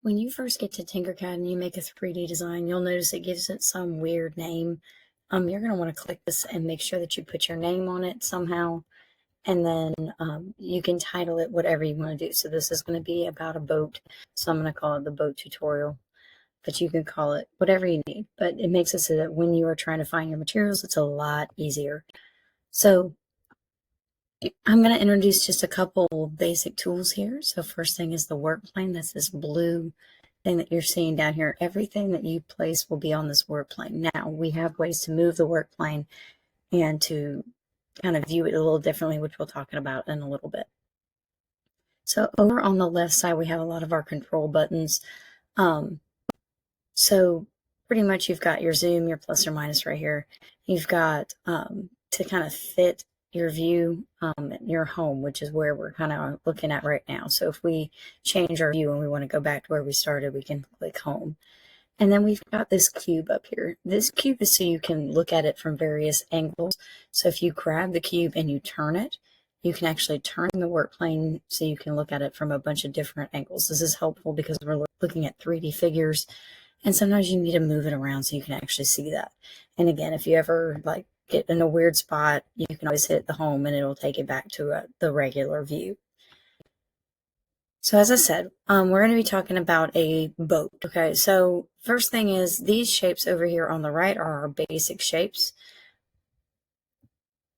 When you first get to Tinkercad and you make a 3D design, you'll notice it gives it some weird name. You're going to want to click this and make sure that you put your name on it somehow, and then you can title it whatever you want to do. So this is going to be about a boat, so I'm going to call it the boat tutorial, but you can call it whatever you need. But it makes it so that when you are trying to find your materials, it's a lot easier. So I'm going to introduce just a couple basic tools here. So first thing is the work plane. That's this blue thing that you're seeing down here. Everything that you place will be on this work plane. Now we have ways to move the work plane and to kind of view it a little differently, which we'll talk about in a little bit. So over on the left side, we have a lot of our control buttons. So pretty much you've got your zoom, your plus or minus right here. You've got to kind of fit your view your home, which is where we're kind of looking at right now. So if we change our view and we want to go back to where we started, we can click home. And then we've got this cube up here. This cube is so you can look at it from various angles. So if you grab the cube and you turn it, you can actually turn the work plane so you can look at it from a bunch of different angles. This is helpful because we're looking at 3D figures, and sometimes you need to move it around so you can actually see that. And again, if you ever get in a weird spot, you can always hit the home and it'll take it back to the regular view. So as I said, we're going to be talking about a boat. Okay, so first thing is these shapes over here on the right are our basic shapes.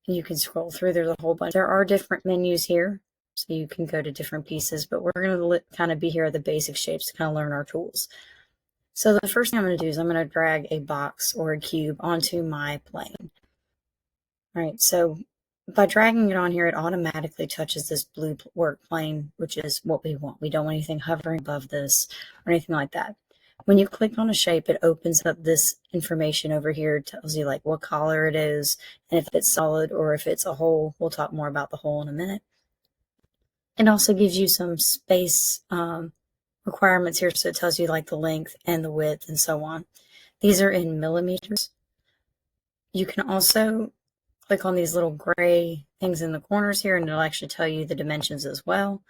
You can scroll through, there's a whole bunch. There are different menus here, so you can go to different pieces, but we're going to kind of be here at the basic shapes to kind of learn our tools. So the first thing I'm going to do is I'm going to drag a box or a cube onto my plane. All right, so by dragging it on here, it automatically touches this blue work plane, which is what we want. We don't want anything hovering above this or anything like that. When you click on a shape, it opens up this information over here. It tells you like what color it is and if it's solid or if it's a hole. We'll talk more about the hole in a minute. It also gives you some space requirements here, so it tells you like the length and the width and so on. These are in millimeters. You can also click on these little gray things in the corners here and it'll actually tell you the dimensions as well.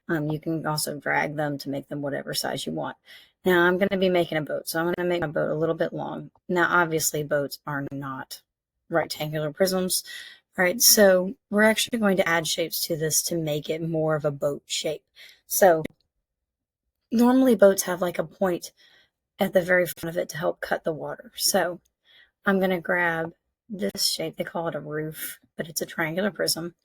You can also drag them to make them whatever size you want. Now I'm going to be making a boat, so I'm going to make my boat a little bit long. Now obviously boats are not rectangular prisms, right? So we're actually going to add shapes to this to make it more of a boat shape. So normally boats have like a point at the very front of it to help cut the water. So I'm going to grab this shape. They call it a roof, but it's a triangular prism.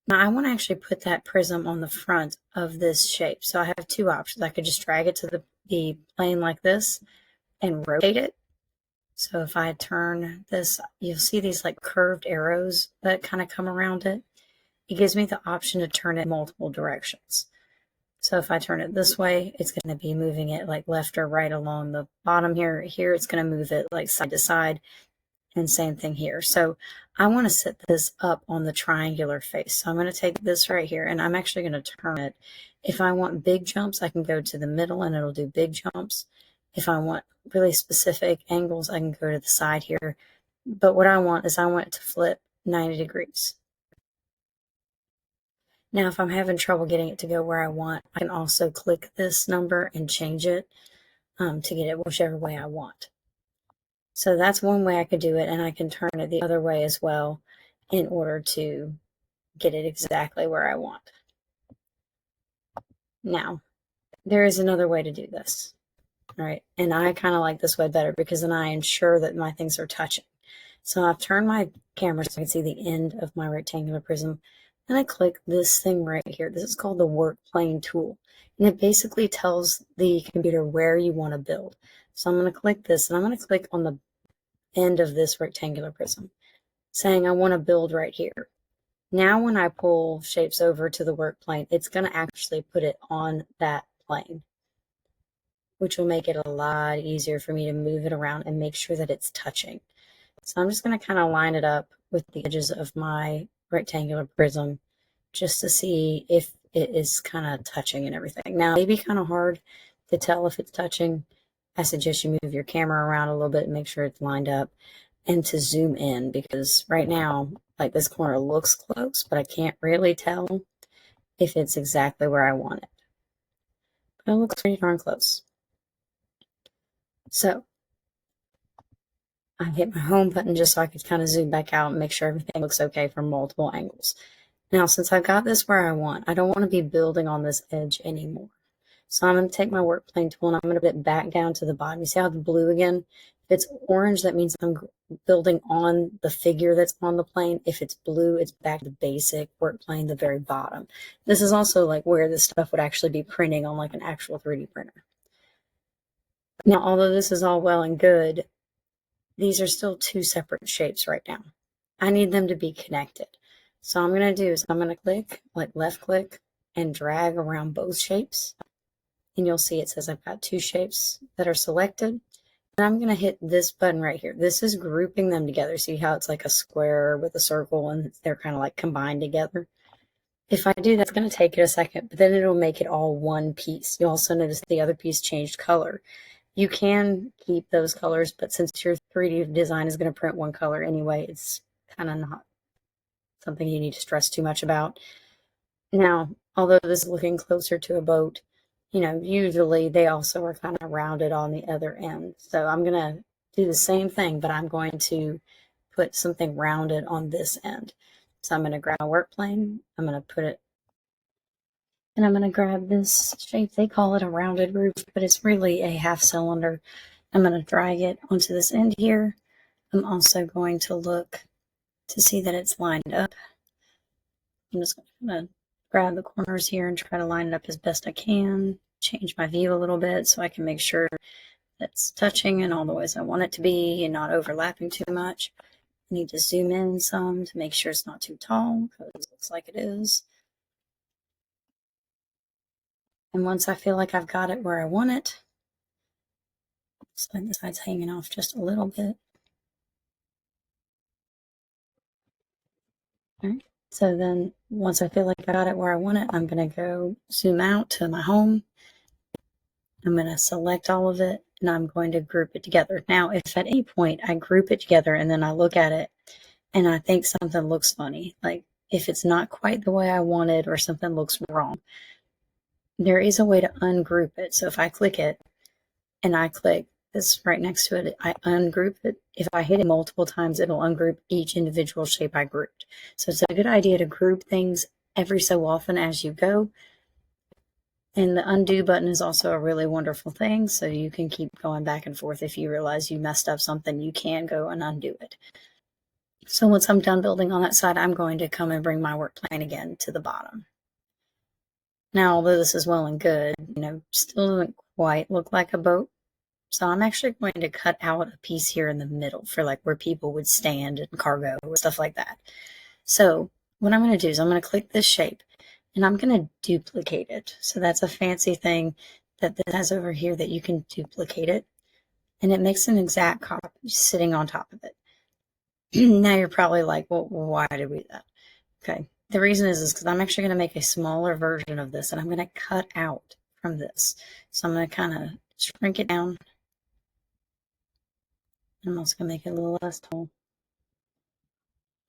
Now I want to actually put that prism on the front of this shape. So I have two options. I could just drag it to the plane like this and rotate it. So if I turn this, you'll see these like curved arrows that kind of come around it. It gives me the option to turn it multiple directions. So if I turn it this way, it's going to be moving it like left or right along the bottom here. Here it's going to move it like side to side. And same thing here. So I want to set this up on the triangular face. So I'm going to take this right here and I'm actually going to turn it. If I want big jumps, I can go to the middle and it'll do big jumps. If I want really specific angles, I can go to the side here. But what I want is I want it to flip 90 degrees. Now, if I'm having trouble getting it to go where I want, I can also click this number and change it to get it whichever way I want. So that's one way I could do it, and I can turn it the other way as well in order to get it exactly where I want. Now, there is another way to do this, all right? And I kind of like this way better because then I ensure that my things are touching. So I've turned my camera so I can see the end of my rectangular prism, and I click this thing right here. This is called the work plane tool, and it basically tells the computer where you want to build. So I'm going to click this, and I'm going to click on the end of this rectangular prism, saying I want to build right here. Now when I pull shapes over to the work plane, it's going to actually put it on that plane, which will make it a lot easier for me to move it around and make sure that it's touching. So I'm just going to kind of line it up with the edges of my rectangular prism just to see if it is kind of touching and everything. Now, it may be kind of hard to tell if it's touching. I suggest you move your camera around a little bit and make sure it's lined up, and to zoom in, because right now, like, this corner looks close, but I can't really tell if it's exactly where I want it. but it looks pretty darn close. So I hit my home button just so I could kind of zoom back out and make sure everything looks okay from multiple angles. Now, since I've got this where I want, I don't want to be building on this edge anymore. So I'm going to take my work plane tool and I'm going to put it back down to the bottom. You see how the blue again? If it's orange, that means I'm building on the figure that's on the plane. If it's blue, it's back to the basic work plane, the very bottom. This is also like where this stuff would actually be printing on like an actual 3D printer. Now, although this is all well and good, these are still two separate shapes right now. I need them to be connected. So I'm going to do is I'm going to click, like left click, and drag around both shapes. And you'll see it says I've got two shapes that are selected. And I'm going to hit this button right here. This is grouping them together. See how it's like a square with a circle and they're kind of like combined together? If I do, that's going to take it a second, but then it'll make it all one piece. You also notice the other piece changed color. You can keep those colors, but since your 3D design is going to print one color anyway, it's kind of not something you need to stress too much about. Now, although this is looking closer to a boat, you know, usually they also are kind of rounded on the other end. So I'm going to do the same thing, but I'm going to put something rounded on this end. So I'm going to grab my work plane, I'm going to put it, and I'm going to grab this shape. They call it a rounded roof, but it's really a half cylinder. I'm going to drag it onto this end here. I'm also going to look to see that it's lined up. I'm just going to grab the corners here and try to line it up as best I can. Change my view a little bit so I can make sure that's touching in all the ways I want it to be and not overlapping too much. I need to zoom in some to make sure it's not too tall because it looks like it is. And once I feel like I've got it where I want it, so the side's hanging off just a little bit. All right. So then once I feel like I got it where I want it, I'm going to go zoom out to my home. I'm going to select all of it and I'm going to group it together. Now, if at any point I group it together and then I look at it and I think something looks funny, like if it's not quite the way I wanted or something looks wrong, there is a way to ungroup it. So if I click it and I click this right next to it, I ungroup it. If I hit it multiple times, it'll ungroup each individual shape I grouped. So it's a good idea to group things every so often as you go. And the undo button is also a really wonderful thing, so you can keep going back and forth. If you realize you messed up something, you can go and undo it. So once I'm done building on that side, I'm going to come and bring my work plane again to the bottom. Now, although this is well and good, you know, still doesn't quite look like a boat. So I'm actually going to cut out a piece here in the middle for like where people would stand and cargo or stuff like that. So what I'm going to do is I'm going to click this shape and I'm going to duplicate it. So that's a fancy thing that this has over here that you can duplicate it. And it makes an exact copy sitting on top of it. Now you're probably like, well, why did we do that? Okay. The reason is because I'm actually going to make a smaller version of this and I'm going to cut out from this. So I'm going to kind of shrink it down. I'm also going to make it a little less tall.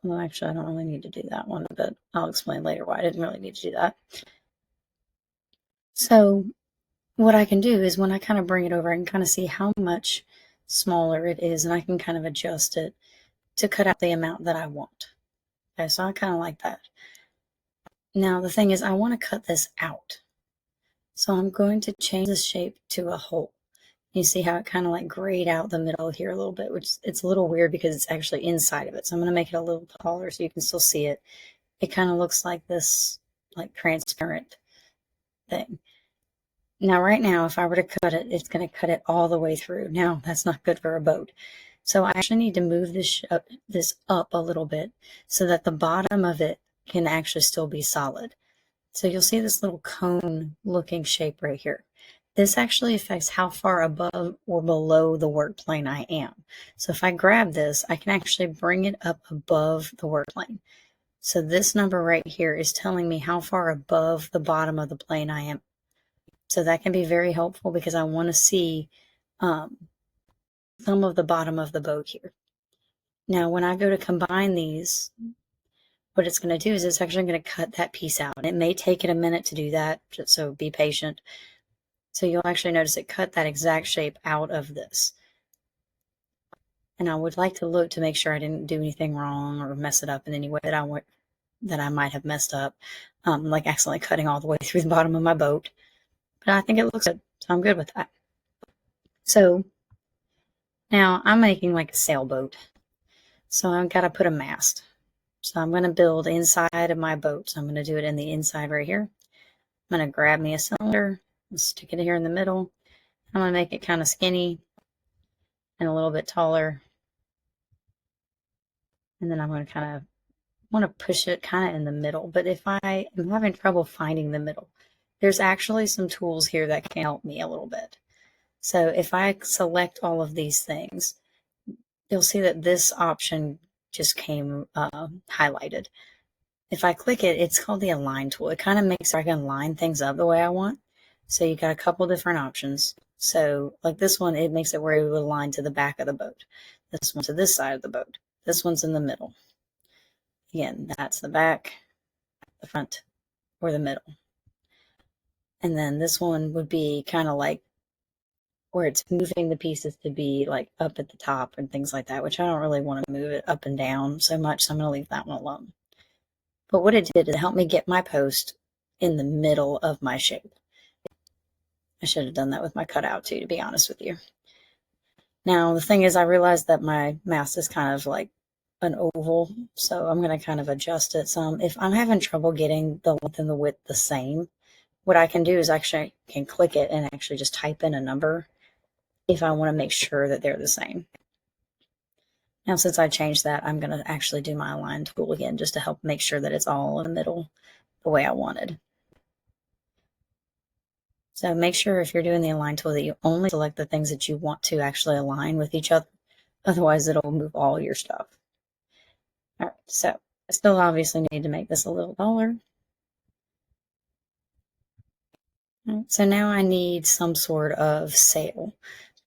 Well, actually, I don't really need to do that one, but I'll explain later why I didn't really need to do that. So what I can do is when I kind of bring it over, I can kind of see how much smaller it is, and I can kind of adjust it to cut out the amount that I want. Okay, so I kind of like that. Now, the thing is, I want to cut this out. So I'm going to change the shape to a hole. You see how it kind of like grayed out the middle here a little bit, which it's a little weird because it's actually inside of it. So I'm going to make it a little taller so you can still see it. It kind of looks like this like transparent thing. Now, right now, if I were to cut it, it's going to cut it all the way through. Now, that's not good for a boat. So I actually need to move this up a little bit so that the bottom of it can actually still be solid. So you'll see this little cone looking shape right here. This actually affects how far above or below the work plane I am. So if I grab this, I can actually bring it up above the work plane. So this number right here is telling me how far above the bottom of the plane I am. So that can be very helpful because I want to see some of the bottom of the boat here. Now, when I go to combine these, what it's going to do is it's actually going to cut that piece out. It may take it a minute to do that, so be patient. So you'll actually notice it cut that exact shape out of this. And I would like to look to make sure I didn't do anything wrong or mess it up in any way that I might have messed up, like accidentally cutting all the way through the bottom of my boat. But I think it looks good, so I'm good with that. So now I'm making like a sailboat. So I've got to put a mast. So I'm going to build inside of my boat. So I'm going to do it in the inside right here. I'm going to grab me a cylinder and stick it here in the middle. I'm going to make it kind of skinny and a little bit taller. And then I'm going to kind of want to push it kind of in the middle. But if I am having trouble finding the middle, there's actually some tools here that can help me a little bit. So if I select all of these things, you'll see that this option just came highlighted. If I click it, it's called the Align tool. It kind of makes so I can line things up the way I want. So you got a couple different options. So like this one, it makes it where it would align to the back of the boat. This one to this side of the boat. This one's in the middle. Again, that's the back, the front, or the middle. And then this one would be kind of like where it's moving the pieces to be like up at the top and things like that, which I don't really want to move it up and down so much, so I'm going to leave that one alone. But what it did is help me get my post in the middle of my shape. I should have done that with my cutout too, to be honest with you. Now, the thing is, I realized that my mast is kind of like an oval, so I'm going to kind of adjust it some. If I'm having trouble getting the length and the width the same, what I can do is actually can click it and actually just type in a number if I want to make sure that they're the same. Now, since I changed that, I'm going to actually do my align tool again just to help make sure that it's all in the middle the way I wanted. So make sure if you're doing the align tool that you only select the things that you want to actually align with each other. Otherwise, it'll move all your stuff. All right, so I still obviously need to make this a little taller. All right, so now I need some sort of sail.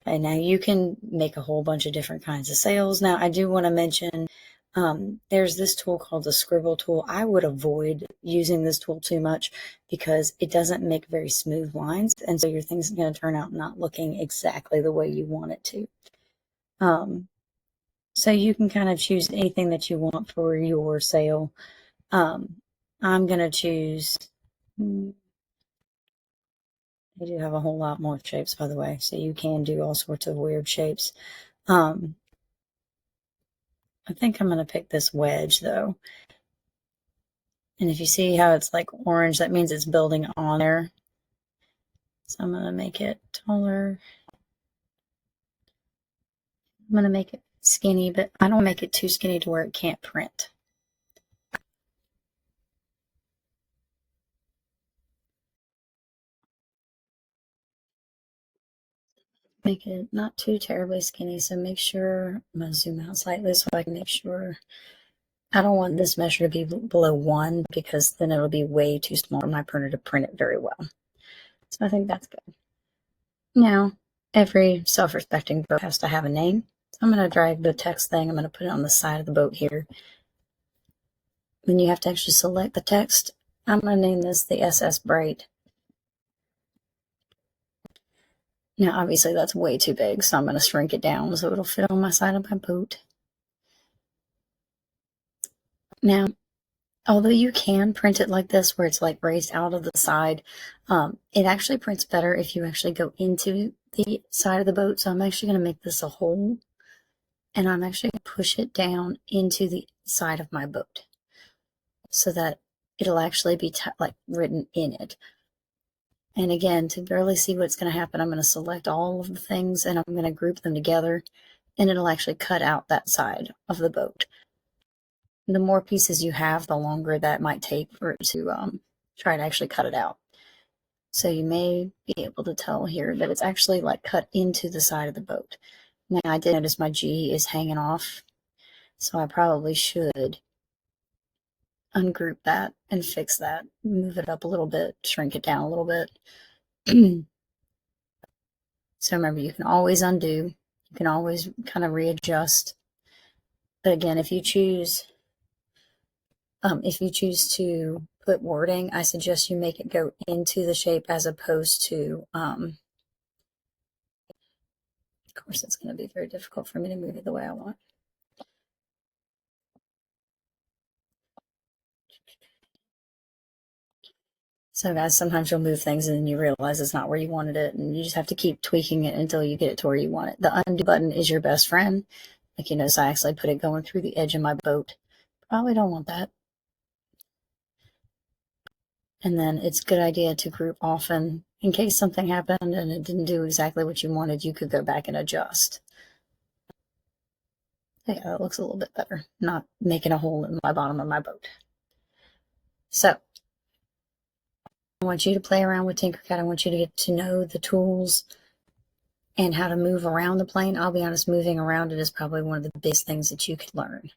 And now you can make a whole bunch of different kinds of sails. Now, I do want to mention there's this tool called the scribble tool. I would avoid using this tool too much because it doesn't make very smooth lines. And so your thing's going to turn out not looking exactly the way you want it to. So you can kind of choose anything that you want for your sail. I'm going to choose, they do have a whole lot more shapes, by the way, so you can do all sorts of weird shapes. I think I'm going to pick this wedge, though. And if you see how it's like orange, that means it's building on there. So I'm going to make it taller. I'm going to make it skinny, but I don't make it too skinny to where it can't print. Make it not too terribly skinny, so make sure, I'm going to zoom out slightly so I can make sure. I don't want this measure to be below 1 because then it'll be way too small for my printer to print it very well. So I think that's good. Now, every self-respecting boat has to have a name. So I'm going to drag the text thing. I'm going to put it on the side of the boat here. Then you have to actually select the text. I'm going to name this the SS Bright. Now, obviously, that's way too big, so I'm going to shrink it down so it'll fit on my side of my boat. Now, although you can print it like this, where it's like raised out of the side, it actually prints better if you actually go into the side of the boat. So I'm actually going to make this a hole, and I'm actually going to push it down into the side of my boat so that it'll actually be like written in it. And again, to really see what's going to happen, I'm going to select all of the things and I'm going to group them together, and it'll actually cut out that side of the boat. The more pieces you have, the longer that might take for it to try to actually cut it out. So you may be able to tell here that it's actually like cut into the side of the boat. Now I did notice my G is hanging off, so I probably should ungroup that and fix that, move it up a little bit, shrink it down a little bit. So remember, you can always undo, you can always kind of readjust. But again, if you choose to put wording, I suggest you make it go into the shape as opposed to, of course, it's going to be very difficult for me to move it the way I want. So guys, sometimes you'll move things and then you realize it's not where you wanted it, and you just have to keep tweaking it until you get it to where you want it. The undo button is your best friend. Like you notice I actually put it going through the edge of my boat. Probably don't want that. And then it's a good idea to group often in case something happened and it didn't do exactly what you wanted. You could go back and adjust. Yeah, that looks a little bit better. Not making a hole in my bottom of my boat. So I want you to play around with Tinkercad. I want you to get to know the tools and how to move around the plane. I'll be honest, moving around it is probably one of the biggest things that you could learn.